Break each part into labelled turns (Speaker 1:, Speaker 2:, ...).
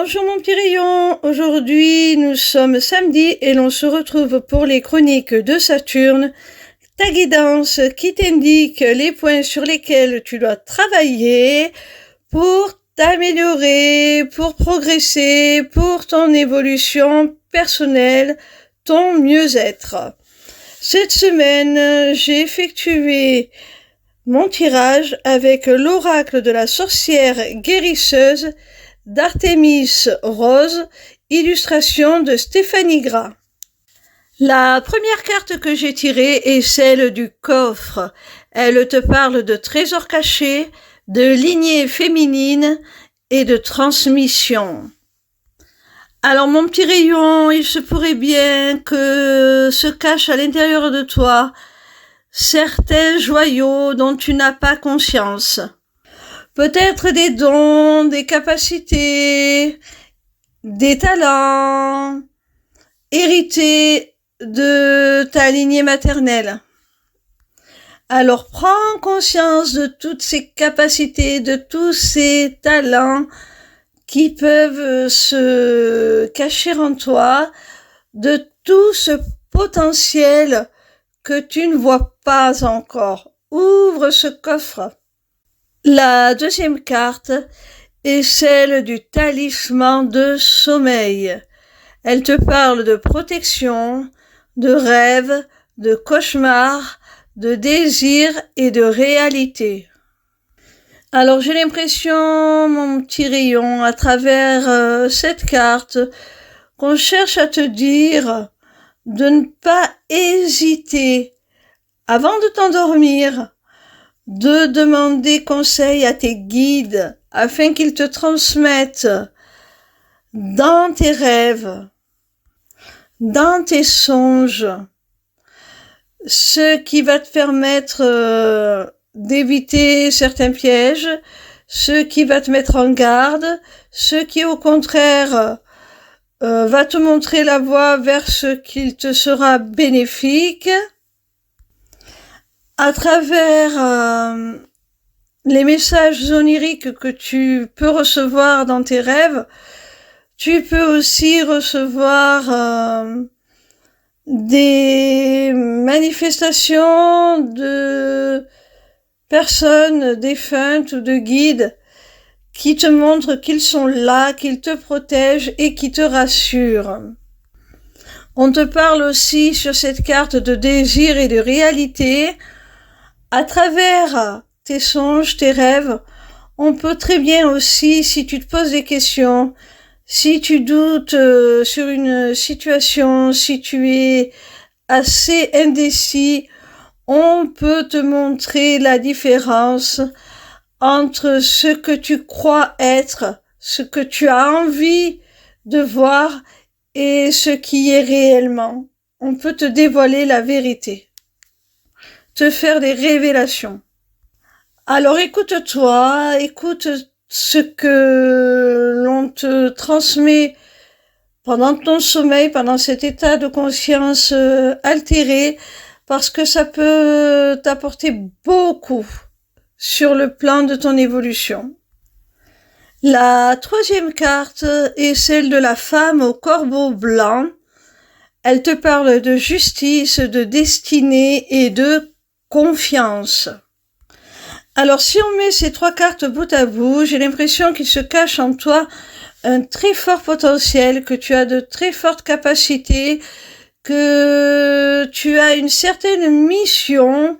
Speaker 1: Bonjour mon petit rayon, aujourd'hui nous sommes samedi et l'on se retrouve pour les chroniques de Saturne, ta guidance qui t'indique les points sur lesquels tu dois travailler pour t'améliorer, pour progresser, pour ton évolution personnelle, ton mieux-être. Cette semaine, j'ai effectué mon tirage avec l'oracle de la sorcière guérisseuse d'Artémis Rose, illustration de Stéphanie Gras. La première carte que j'ai tirée est celle du coffre. Elle te parle de trésors cachés, de lignée féminine et de transmission. Alors mon petit rayon, il se pourrait bien que se cache à l'intérieur de toi certains joyaux dont tu n'as pas conscience. Peut-être des dons, des capacités, des talents hérités de ta lignée maternelle. Alors prends conscience de toutes ces capacités, de tous ces talents qui peuvent se cacher en toi, de tout ce potentiel que tu ne vois pas encore. Ouvre ce coffre. La deuxième carte est celle du talisman de sommeil. Elle te parle de protection, de rêve, de cauchemar, de désir et de réalité. Alors j'ai l'impression, mon petit rayon, à travers cette carte, qu'on cherche à te dire de ne pas hésiter, avant de t'endormir, de demander conseil à tes guides afin qu'ils te transmettent dans tes rêves, dans tes songes, ce qui va te permettre d'éviter certains pièges, ce qui va te mettre en garde, ce qui au contraire va te montrer la voie vers ce qui te sera bénéfique. À travers les messages oniriques que tu peux recevoir dans tes rêves, tu peux aussi recevoir des manifestations de personnes défuntes ou de guides qui te montrent qu'ils sont là, qu'ils te protègent et qui te rassurent. On te parle aussi sur cette carte de désir et de réalité. À travers tes songes, tes rêves, on peut très bien aussi, si tu te poses des questions, si tu doutes sur une situation, si tu es assez indécis, on peut te montrer la différence entre ce que tu crois être, ce que tu as envie de voir et ce qui est réellement. On peut te dévoiler la vérité, te faire des révélations. Alors écoute-toi, écoute ce que l'on te transmet pendant ton sommeil, pendant cet état de conscience altéré, parce que ça peut t'apporter beaucoup sur le plan de ton évolution. La troisième carte est celle de la femme au corbeau blanc. Elle te parle de justice, de destinée et de confiance. Alors si on met ces trois cartes bout à bout, j'ai l'impression qu'il se cache en toi un très fort potentiel, que tu as de très fortes capacités, que tu as une certaine mission,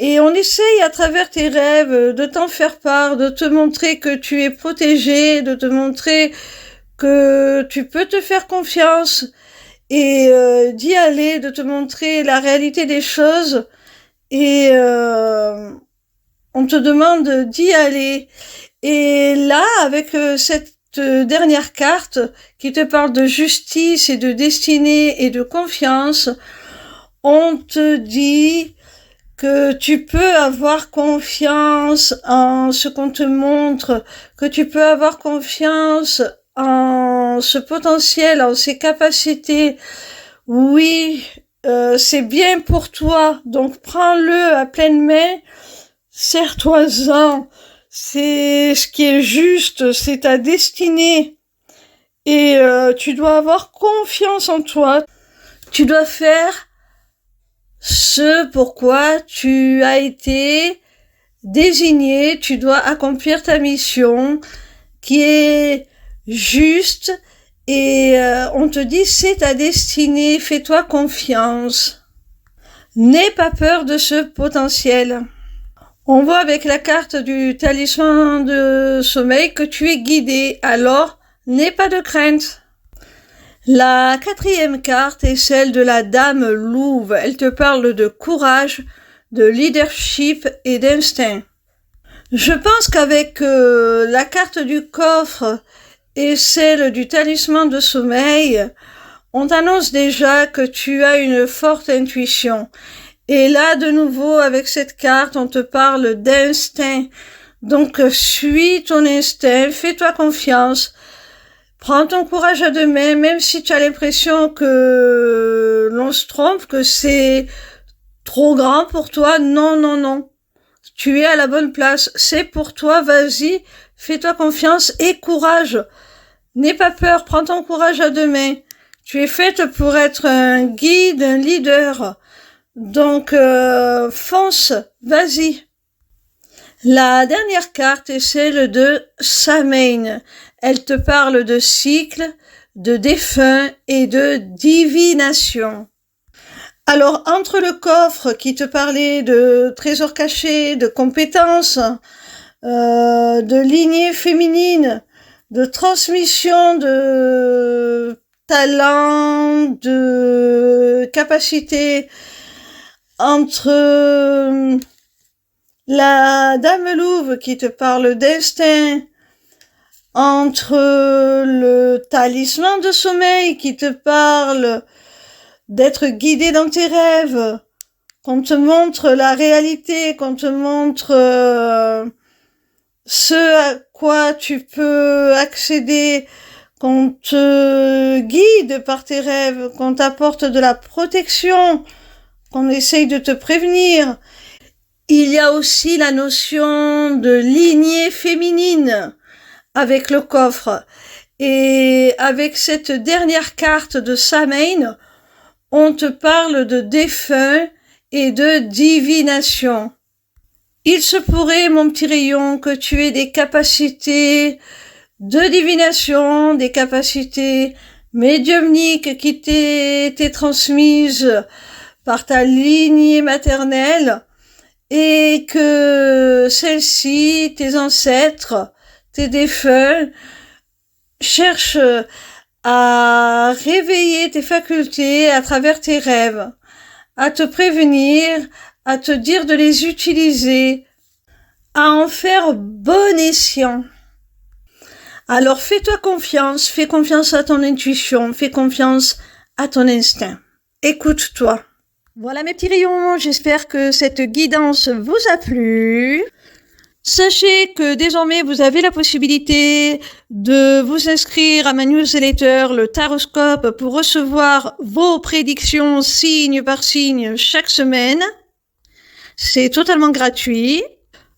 Speaker 1: et on essaye à travers tes rêves de t'en faire part, de te montrer que tu es protégé, de te montrer que tu peux te faire confiance et d'y aller, de te montrer la réalité des choses, et on te demande d'y aller. Et là, avec cette dernière carte qui te parle de justice et de destinée et de confiance, on te dit que tu peux avoir confiance en ce qu'on te montre, que tu peux avoir confiance en ce potentiel, en ces capacités. Oui, c'est bien pour toi, donc prends-le à pleine main, serre-toi-en, c'est ce qui est juste, c'est ta destinée. Et tu dois avoir confiance en toi. Tu dois faire ce pourquoi tu as été désigné. Tu dois accomplir ta mission qui est juste et on te dit c'est ta destinée, fais-toi confiance. N'aie pas peur de ce potentiel. On voit avec la carte du talisman de sommeil que tu es guidé, alors n'aie pas de crainte. La 4e carte est celle de la dame louve. Elle te parle de courage, de leadership et d'instinct. Je pense qu'avec la carte du coffre et celle du talisman de sommeil, on t'annonce déjà que tu as une forte intuition. Et là, de nouveau, avec cette carte, on te parle d'instinct. Donc, suis ton instinct, fais-toi confiance. Prends ton courage à deux mains, même si tu as l'impression que l'on se trompe, que c'est trop grand pour toi. Non, non, non. Tu es à la bonne place. C'est pour toi, vas-y. Fais-toi confiance et courage. N'aie pas peur, prends ton courage à deux mains. Tu es faite pour être un guide, un leader. Donc, fonce, vas-y. La dernière carte est celle de Samhain. Elle te parle de cycle, de défunt et de divination. Alors, entre le coffre qui te parlait de trésors cachés, de compétences, de lignée féminine, de transmission de talent, de capacité, entre la dame louve qui te parle d'instinct, entre le talisman de sommeil qui te parle d'être guidé dans tes rêves, qu'on te montre la réalité, qu'on te montre ce à quoi tu peux accéder, qu'on te guide par tes rêves, qu'on t'apporte de la protection, qu'on essaye de te prévenir. Il y a aussi la notion de lignée féminine avec le coffre. Et avec cette dernière carte de Samhain, on te parle de défunt et de divination. Il se pourrait, mon petit rayon, que tu aies des capacités de divination, des capacités médiumniques qui t'aient transmises par ta lignée maternelle et que celles-ci, tes ancêtres, tes défunts, cherchent à réveiller tes facultés à travers tes rêves, à te prévenir, à te dire de les utiliser, à en faire bon escient. Alors fais-toi confiance, fais confiance à ton intuition, fais confiance à ton instinct. Écoute-toi. Voilà mes petits rayons, j'espère que cette guidance vous a plu. Sachez que désormais vous avez la possibilité de vous inscrire à ma newsletter, le Taroscope, pour recevoir vos prédictions signe par signe chaque semaine. C'est totalement gratuit.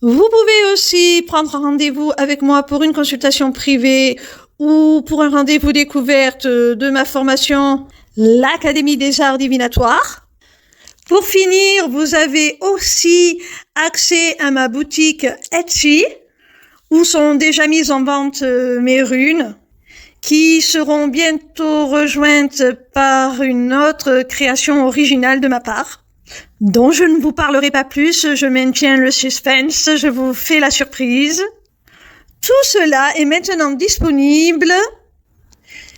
Speaker 1: Vous pouvez aussi prendre rendez-vous avec moi pour une consultation privée ou pour un rendez-vous découverte de ma formation, l'Académie des Arts Divinatoires. Pour finir, vous avez aussi accès à ma boutique Etsy, où sont déjà mises en vente mes runes, qui seront bientôt rejointes par une autre création originale de ma part, dont je ne vous parlerai pas plus, je maintiens le suspense, je vous fais la surprise. Tout cela est maintenant disponible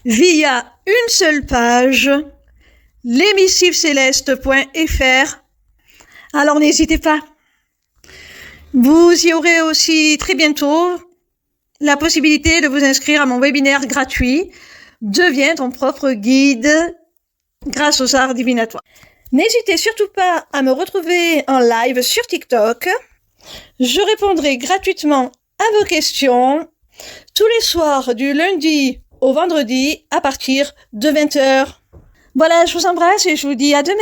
Speaker 1: via une seule page, l'émissivecéleste.fr. Alors n'hésitez pas. Vous y aurez aussi très bientôt la possibilité de vous inscrire à mon webinaire gratuit « Deviens ton propre guide grâce aux arts divinatoires ». N'hésitez surtout pas à me retrouver en live sur TikTok. Je répondrai gratuitement à vos questions tous les soirs du lundi au vendredi à partir de 20h. Voilà, je vous embrasse et je vous dis à demain.